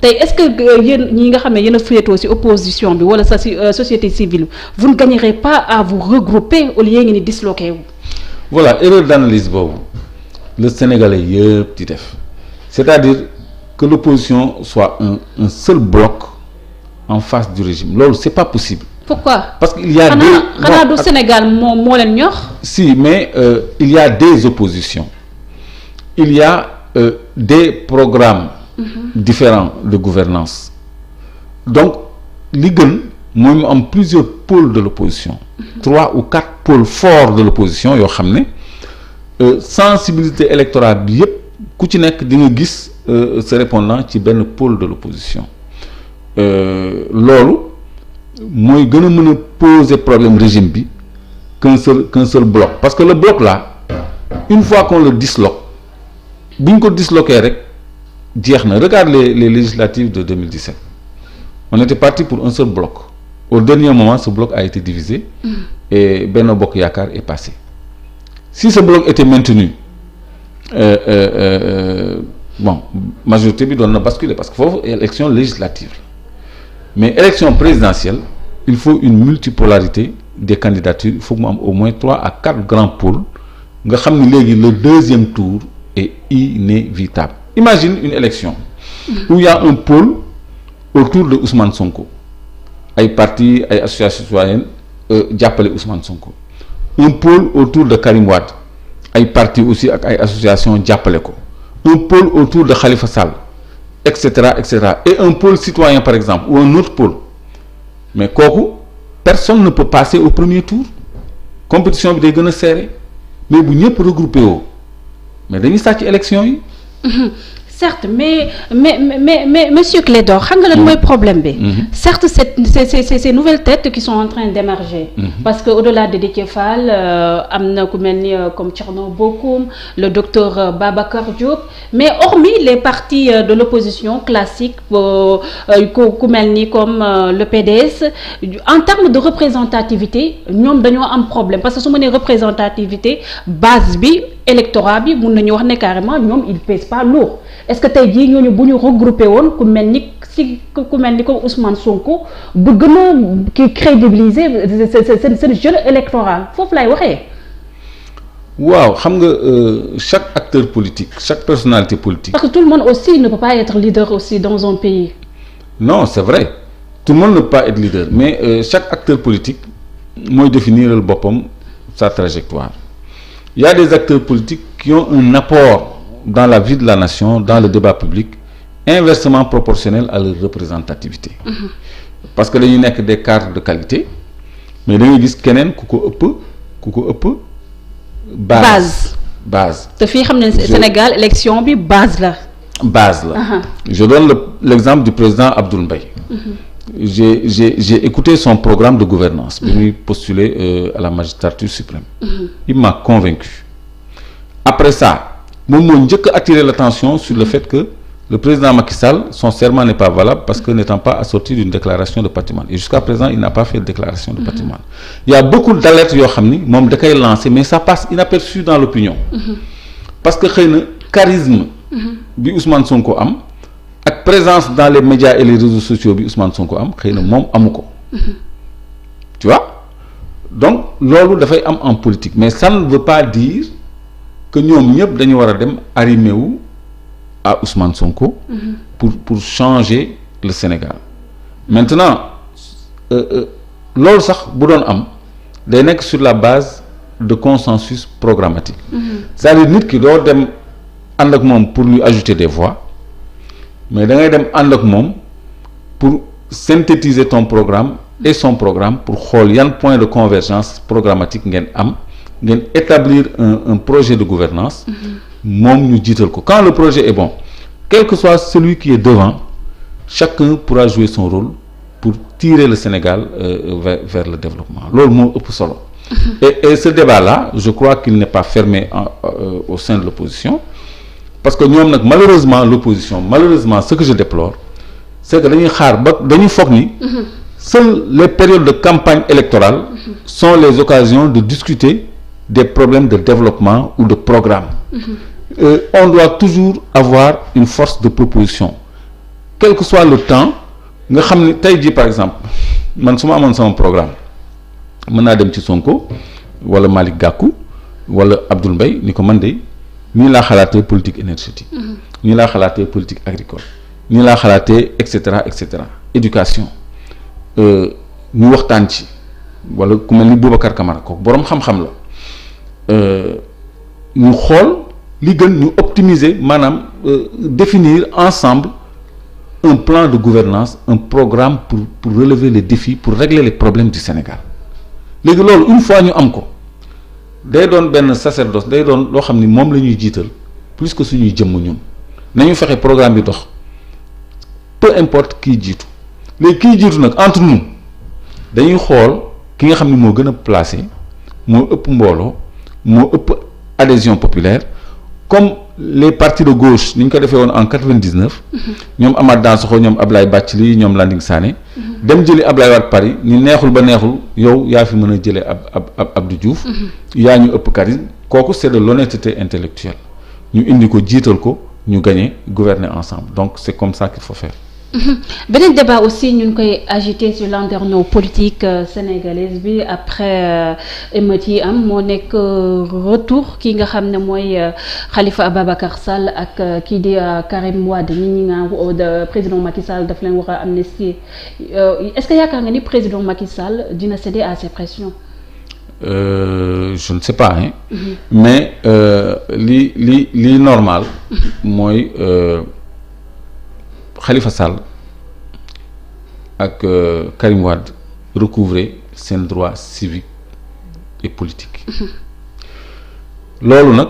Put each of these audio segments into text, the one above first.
tey est-ce que yéen ñi nga xam ne yéen a féetoo ci opposition bi wala sa ci société civile vous ne gagnerez pas à vous regrouper au lieu ngeen di disloquer wu. voilà erreur d'analyse boobu le Sénégalais yëpp di def c'est-à-dire que l'opposition soit un seul bloc en face du régime loolu c'est pas possible. Pourquoi? Parce qu'il y a xanaa du Sénégal moo leen ñor. Si, mais il y a des oppositions. Il y a des programmes différents de gouvernance. Donc li gën mooy mu am plusieurs pôles de l'opposition. 3 ou 4 pôles forts de l'opposition yoo xam ne sensibilité électorale bi yépp ku ci nekk di nga gis se répondant ci benn pôle de l'opposition. Loolu mooy gën a mën a poser problème régime bi qu'un seul bloc parce que le bloc là une fois qu'on le disloque bu ñu ko disloqué rek jeex na regarde les législatives de 2017 on était parti pour un seul bloc au dernier moment ce bloc a été divisé et Benno Bokk Yaakaar est passé si ce bloc était maintenu bon majorité bi doon na basculer parce que foofu élection législative mais élection présidentielle il faut une multipolarité des candidatures il faut que mu am au moins 3 à 4 grands pôles nga xam ne léegi le deuxième tour est inévitable. Imagine une élection où il y a un pôle autour de Ousmane Sonko ay partis ay associations citoyennes jàppale Ousmane Sonko un pôle autour de Karim Wade ay partis aussi ak ay associations jàppale ko un pôle autour de Khalifa Sall etc et un pôle citoyen par exemple ou un autre pôle mais kooku personne ne peut passer au premier tour compétition bi day gën a serré mais bu ñëpp regroupé woo mais dañuy sàcc élection yi. Certes mais monsieur Clédor xam nga lan mooy problème bi. Certes ces nouvelles têtes qui sont en train d'émerger. Parce que au-delà de Déthié Fall am na ku mel ni comme Thierno Bocoum le docteur Babacar Diop mais hormis les partis de l'opposition classique ku mel ni comme le PDS en termes de représentativité ñoom dañoo am problème parce que su ma nee représentativité base bi électorat bi mun nañu wax ne carrément ñoom ils pèsent pas lourd. Est-ce que tey jii ñooñu bu ñu regroupé woon ku mel ni comme Ousmane Sonko bu gën a kii crédibiliser seen jeu électoral foofu lay waxee. waaw xam nga chaque acteur politique chaque personnalité politique. Parce que tout le monde aussi ne peut pas être leader aussi dans un pays. Non, c'est vrai tout le monde ne peut pas être leader mais chaque acteur politique mooy définir boppam sa trajectoire. Il y a des acteurs politiques qui ont un apport dans la vie de la nation dans le débat public inversement proportionnel à leur représentativité. Parce que dañuy nekk des cadres de qualité mais da ngay gis keneen ku ko ëpp base te fii xam ne Sénégal élection bi base la. Je donne l'exemple du président Abdoul Mbaye. J'ai écouté son programme de gouvernance bi muy postuler à la magistrature suprême. Il m'a convaincu. Après ça moom moo njëkk a attirer l'attention sur le fait que le président Macky Sall son serment n'est pas valable parce que n'étant pas assorti d'une déclaration de patrimoine et jusqu'à présent il n'a pas fait de déclaration de patrimoine. Il y a beaucoup d'alertes yoo xam ni moom da koy lancer mais ça passe inaperçu dans l'opinion. Parce que xëy na charisme bi Ousmane Sonko am ak présence dans les médias et les réseaux sociaux bi Ousmane Sonko am xëy na moom amu ko. Tu vois donc loolu dafay am en politique mais ça ne veut pas dire que ñoom ñëpp dañu war a dem arrimer wu à Ousmane Sonko pour changer le Sénégal maintenant loolu sax bu doon am day nekk sur la base de consensus programmatique c'est-à-dire nit ki doo dem ànd ak moom pour lui ajouter des voix mais da ngay dem ànd ak moom pour synthétiser ton programme et son programme pour xool yan point de convergence programmatique ngeen am ngeen établir un projet de gouvernance moom ñu jiital ko quand le projet est bon quel que soit celui qui est devant chacun pourra jouer son rôle pour tirer le Sénégal vers le développement loolu moo ëpp solo et ce débat-là je crois qu'il n'est pas fermé au sein de l'opposition parce que ñoom nag malheureusement ce que je déplore c'est que dañuy xaar ba dañuy foog ni seules les périodes de campagne électorale sont les occasions de discuter des problèmes de développement ou de programme. On doit toujours avoir une force de proposition quel que soit le temps nga xam ne tey jii par exemple man su ma amoon sama programme mën naa dem ci Sonko wala Malick Gakou wala Abdoul Mbaye ni ko man de nii laa xalaatee politique énergétique nii laa xalaatee politique agricole nii laa xalaatee et cetera éducation ñu waxtaan ci wala ku mel ni Boubacar Camara kooku boroom xam-xam la ñu xool li gën ñu optimiser maanaam définir ensemble un plan de gouvernance un programme pour relever les défis pour régler les problèmes du Sénégal léegi loolu une fois ñu am ko day doon benn sacerdoce day doon loo xam ni moom la ñuy jiital plus que suñuy jëmm ñun nañu fexe programme bi dox peu importe kii jiitu léegi kii jiitu nag entre nous dañuy xool ki nga xam ni moo gën a placé moo ëpp mbooloo moo ëpp adhésion populaire comme les partis de gauche ni ñu ko defee woon en 99 ñoom Amath Dansokho ñoom Ablaye Bathily ñoom Landing Sané dem jëli Ablaye Wade Paris ni neexul ba neexul yow yaa fi mën a jëlee ab Abdou Diouf yaa ñu ëpp charisme kooku c'est de l'honnêteté intellectuelle ñu indi ko jiital ko ñu gagner gouverner ensemble donc c'est comme ça qu'il faut faire. beneen débat aussi ñu ngi koy agité sur landerneau politique sénégalaise bi après émeutes yi am moo nekk retour ki nga xam ne mooy Khalifa Ababacar Sall ak kii di Karim Wade ñi nga président Macky Sall daf leen war a amnistier est-ce que yaakaar nga ni président Macky Sall dina céder à ces pressions? Je ne sais pas hein. Mais li normal mooy Khalifa Sall ak Karim Wade recouvrer seen droits civiques et politiques loolu nag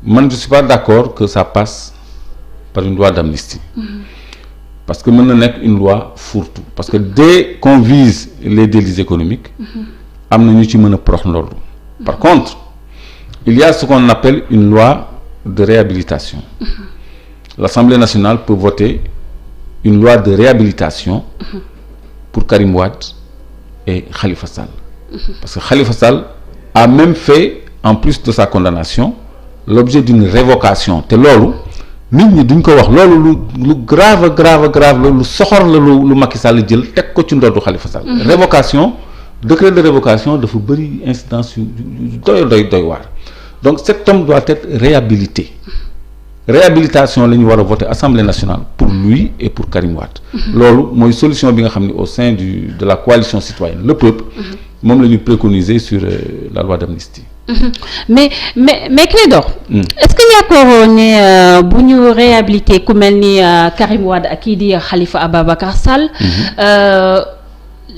man je suis pas d'accord que ça passe par une loi d'amnistie parce que mën na nekk une loi fourre-tout parce que dès qu'on vise les délits économiques am na ñu ci mën a prox ndoolu par contre il y a ce qu'on appelle une loi de réhabilitation l'Assemblée nationale peut voter une loi de réhabilitation pour Karim Wade et Khalifa Sall parce que Khalifa Sall a même fait en plus de sa condamnation l'objet d'une révocation te loolu nit ñi duñ ko wax loolu lu grave la lu soxor la lu Macky Sall jël teg ko ci ndoddu Khalifa Sall révocation décret de révocation dafa bëri incidence yu doy waar donc cet homme doit être réhabilité réhabilitation la ñu war a voter Assemblée nationale pour lui et pour Karim Wade loolu mooy solution bi nga xam ne au sein de la coalition citoyenne le peuple moom la ñu préconiser sur la loi d'amnistie mais Clédor est-ce que yaakaaroo ne bu ñu réhabilité ku mel ni Karim Wade ak kii di Khalifa Ababacar Sall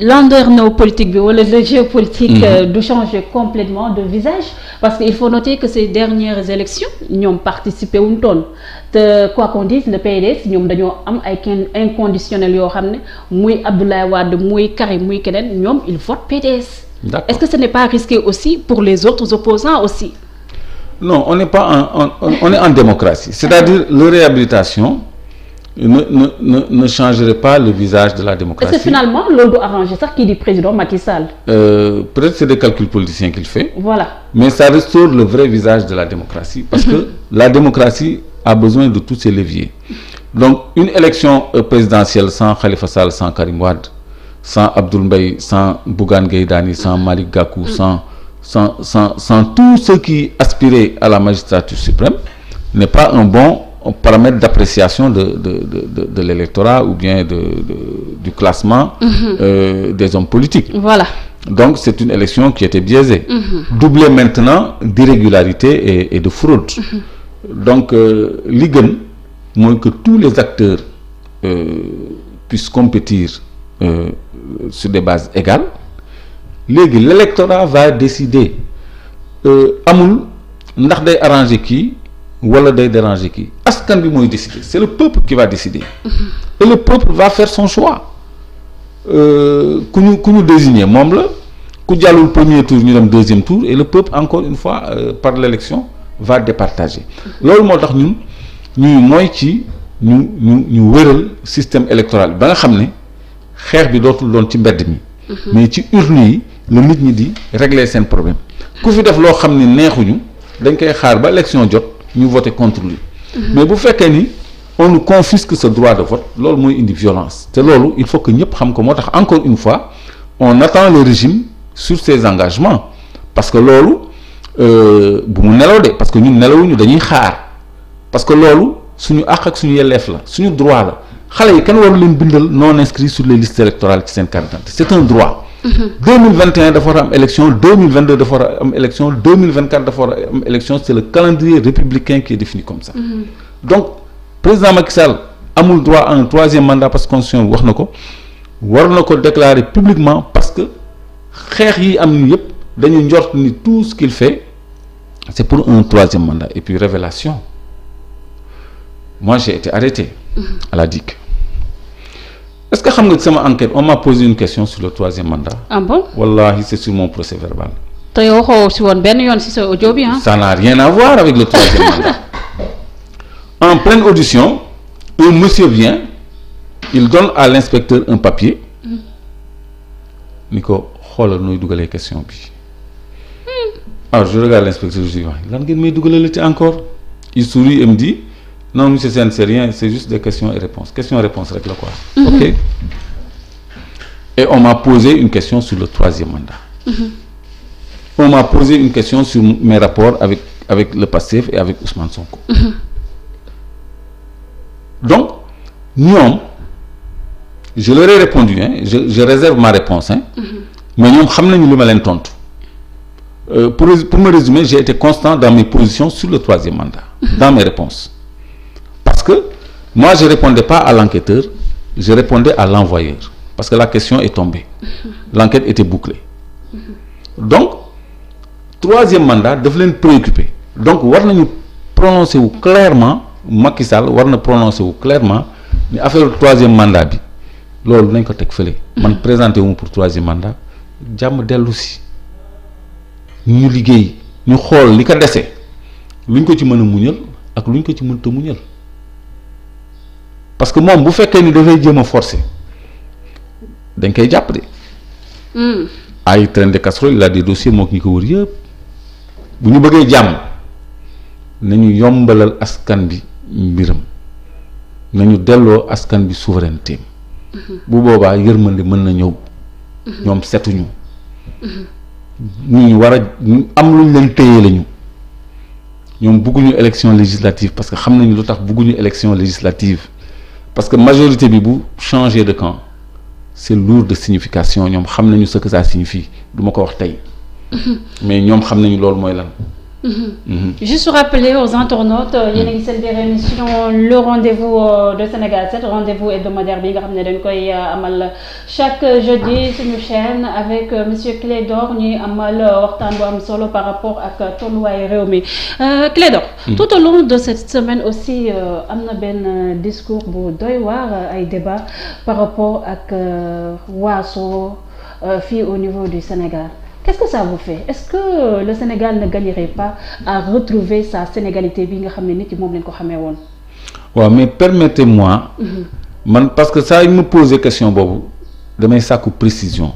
landerneau politique bi wala le jeu politique du changer complètement de visage parce que il faut noter que ces dernières élections ñoom participer wuñ toon te quoi qu'on dise le PDS ñoom dañoo am ay inconditionnel yoo xam ne muy Abdoulaye Wade muy Karim muy keneen ñoom ils votent PDS. D'accord. Est-ce que ce n'est pas risqué aussi pour les autres opposants aussi? Non, on n'est pas on est en démocratie, c'est-à-dire la réhabilitation ne changerait pas le visage de la démocratie. Est-ce que finalement loolu du arranger sax kii di président Macky Sall? Peut-être c'est des calculs politiciens qu'il fait. Voilà. Mais ça restaure le vrai visage de la démocratie parce que la démocratie a besoin de tous ces leviers. Donc une élection présidentielle sans Khalifa Sall, sans Karim Wade, sans Abdoul Mbaye, sans Bougane Gueye Dany, sans Malick Gakou, sans tous ceux qui aspiraient à la magistrature suprême n'est pas un bon paramètre d'appréciation de l'électorat ou bien du classement des hommes politiques. Voilà. Donc c'est une élection qui était biaisée, doublée maintenant d'irrégularité et de fraude. Donc li gën mooy que tous les acteurs puissent compétir sur des bases égales. Léegi l'électorat va décider amul ndax day arranger kii wala day déranger kii askan bi mooy décider c'est le peuple qui va décider et le peuple va faire son choix ku ñu désigner moom la ku jàllul premier tour ñu dem deuxième tour et le peuple encore une fois par l'élection va départager loolu moo tax ñun ñuy mooy ci ñu wëral système électoral ba nga xam ne xeex bi dootul doon ci mbedd mi mais ci urne yi la nit ñi di régler seen problème ku fi def loo xam ne neexuñu dañ koy xaar ba élection jot ñu voter contre lui mais bu fekkee ni on nous confisque ce droit de vote loolu mooy indi violence te loolu il faut que ñëpp xam ko moo tax encore une fois on attend le régime sur ses engagements parce que loolu bu mu nelaw de parce que ñun nelawuñu dañuy xaar parce que loolu suñu àq ak suñu yelleef la suñu droit la xale yi kenn waru leen bindal non inscrit sur les listes électorales ci seen carte d'identité c'est un droit. 2021 dafa war a am élection 2022 dafa war a am élection 2024 dafa war a am élection c'est le calendrier républicain qui est défini comme ça. Donc président Macky Sall amul droit à un troisième mandat parce que constitution wax na ko war na ko déclarer publiquement parce que xeex yi am ni yëpp dañu njort ni tout ce qu'il fait c'est pour un troisième mandat et puis révélation moi j'ai été arrêté à la DIC. Est-ce que xam nga sama enquête on m'a posé une question sur le troisième mandat. Ah bon? Wallahi c'est sur mon procès verbal. te yow waxoo si woon benn yoon si sa audio bi ah. Ça n'a rien à voir avec le troisième mandat. En pleine audition un monsieur vient il donne à l'inspecteur un papier ni ko xoolal nooy dugalee question bi. Alors je regarde l'inspecteur je dis lan ngeen may dugalalati encore il sourit et me dit non monsieur Sène c'est rien c'est juste des questions et réponses rek la quoi. Ok. Et on m'a posé une question sur le troisième mandat. On m'a posé une question sur mes rapports avec le PASTEF et avec Ousmane Sonko. Donc ñoom je leur ai répondu je réserve ma réponse mais ñoom xam nañu li ma leen tontu pour me résumer j'ai été constant dans mes positions sur le troisième mandat dans mes réponses parce que moi je répondais pas à l'enquêteur je répondais à l'envoyeur parce que la question est tombée l'enquête était bouclée donc troisième mandat daf leen préoccuper donc war nañu prononcer wu clairement Macky Sall war na prononcer wu clairement ni affaire troisième mandat bi loolu nañ ko teg fële man présenté wu pour troisième mandat jàmm dellu si ñu liggéey ñu xool li ko dese luñ ko ci mën a muñal ak luñ ko ci mënta muñal parce que moom bu fekkee ni dafay jéem a forcer dañ koy jàpp de ay train de casserole il a des dossiers mook ñi ko wër yëpp bu ñu bëggee jàmm nañu yombalal askan bi mbiram nañu delloo askan bi souveraineté bu boobaa yërmande mën na ñëw ñoom setuñu ñu war a am luñ leen téye lañu ñoom bëgguñu élection législative parce que xam nañu lu tax bëgguñu élection législative parce que majorité bi bu changer de camp c'est lourd de signification ñoom xam nañu ce que ça signifie du ma ko wax tey mais ñoom xam nañu loolu mooy lan. Juste rappeler aux internautes yéen a ngi seen biir émission le rendez-vous de Sénégal 7 rendez-vous hebdomadaire bi nga xam ne dañ koy amal chaque jeudi suñu chaîne avec monsieur Clédor ñuy amal waxtaan bu am solo par rapport ak tolluwaayu réew mi Clédor. Tout au long de cette semaine aussi am na benn discours bu doy waar ay débat par rapport ak waaso fii au niveau du Sénégal. Qu'est-ce que ça vous fait? Est-ce que le Sénégal ne gagnerait pas à retrouver sa sénégalité bi nga xam ne nit yi moom lañ ko xamee woon? waaw mais permettez-moi. man parce que ça il me posé question boobu damay sàkku précision.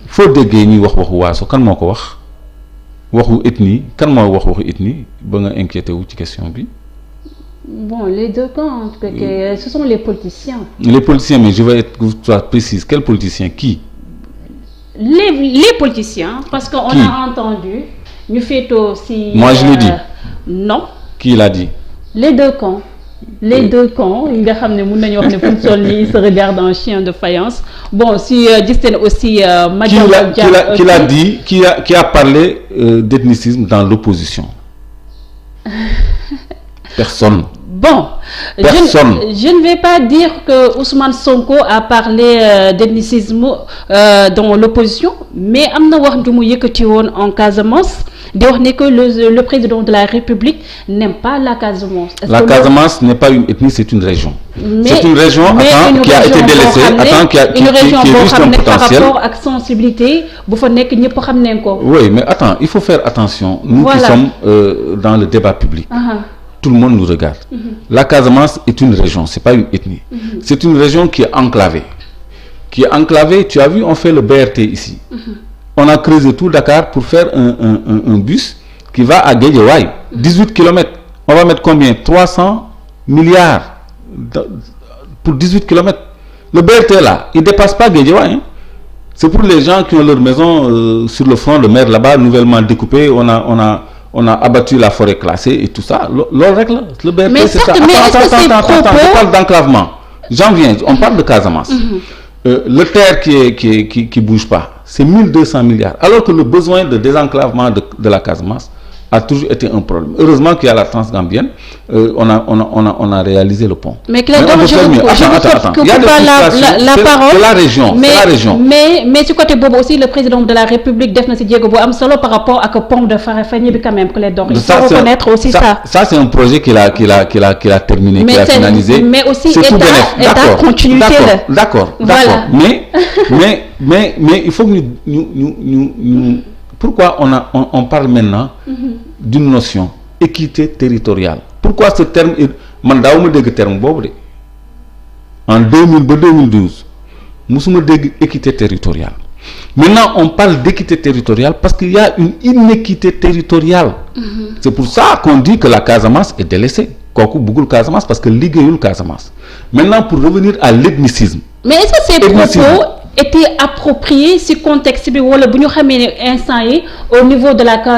foo déggee ñuy wax waxu waaso kan moo ko wax waxu ethnie kan moo wax waxu ethnie ba nga inquiété wu ci question bi. Bon les deux camps ce sont les politiciens. Les politiciens mais je vais être précise quel politicien qui? Les politiciens parce que on a entendu ñu féetoo si. Moi je l'ai dit. Non. Qui l'a dit? Les deux camps yi nga xam ne mën nañu wax ne fu mu toll nii ils se regardent en chien de faïence bon si gis nañu aussi. Madiambal Diagne qui l'a dit qui a parlé d'ethnicisme dans l'opposition. Personne. Bon, je ne vais pas dire que Ousmane Sonko a parlé d'ethnicisme dans l'opposition, mais am na wax ju mu yëkkati woon en Casamance di wax ne que le président de la République n'aime pas la Casamance. La Casamance n'est pas une ethnie, c'est une région. C'est une région qui a été délaissée, qui est riche d'un potentiel. Par rapport ak sensibilité bu fa nekk ñëpp xam nañ ko. Oui, mais attends, il faut faire attention. Nous qui sommes dans le débat public. Tout le monde nous regarde. La Casamance est une région, c'est pas une ethnie. C'est une région qui est enclavée. Tu as vu, on fait le BRT ici. On a creusé tout Dakar pour faire un bus qui va à Guédiawaye. 18 km. On va mettre combien? 300 milliards pour 18 kilomètres. Le BRT là, il dépasse pas Guédiawaye, hein. C'est pour les gens qui ont leur maison sur le front de mer là-bas, nouvellement découpée. On a abattu la forêt classée et tout ça. Leur règle, le BRT, mais c'est ça. Attends, je parle d'enclavement. J'en viens, on parle de Casamance. Le terre qui bouge pas, c'est 1200 milliards. Alors que le besoin de désenclavement de la Casamance a toujours été un problème. Heureusement qu'il y a la Transgambienne, on a réalisé le pont. Mais Clédor, je vous coupe la parole. C'est la région. Mais du côté Bobo aussi, le président de la République def na ci jéego bu am solo par rapport ak pont de Farafenni bi quand même, Clédor. Il faut reconnaître aussi ça. Ça c'est un projet qu'il a terminé, qu'il a finalisé. Mais aussi état continuité la. D'accord. Voilà. Mais il faut que nous pourquoi on parle maintenant d'une notion équité territoriale? Pourquoi ce terme est man daawuma dégg terme boobu de en 2000 ba 2012 musuma dégg équité territoriale. Maintenant on parle d'équité territoriale parce qu'il y a une inéquité territoriale. C'est pour ça qu'on dit que la Casamance est délaissée. Kooku bëggul Casamance parce que liggéeyul Casamance. Maintenant pour revenir à l'ethnicisme. Mais est-ce que ces propos étaient appropriés si contexte bi wala bu ñu xamee ne instant yi au niveau de la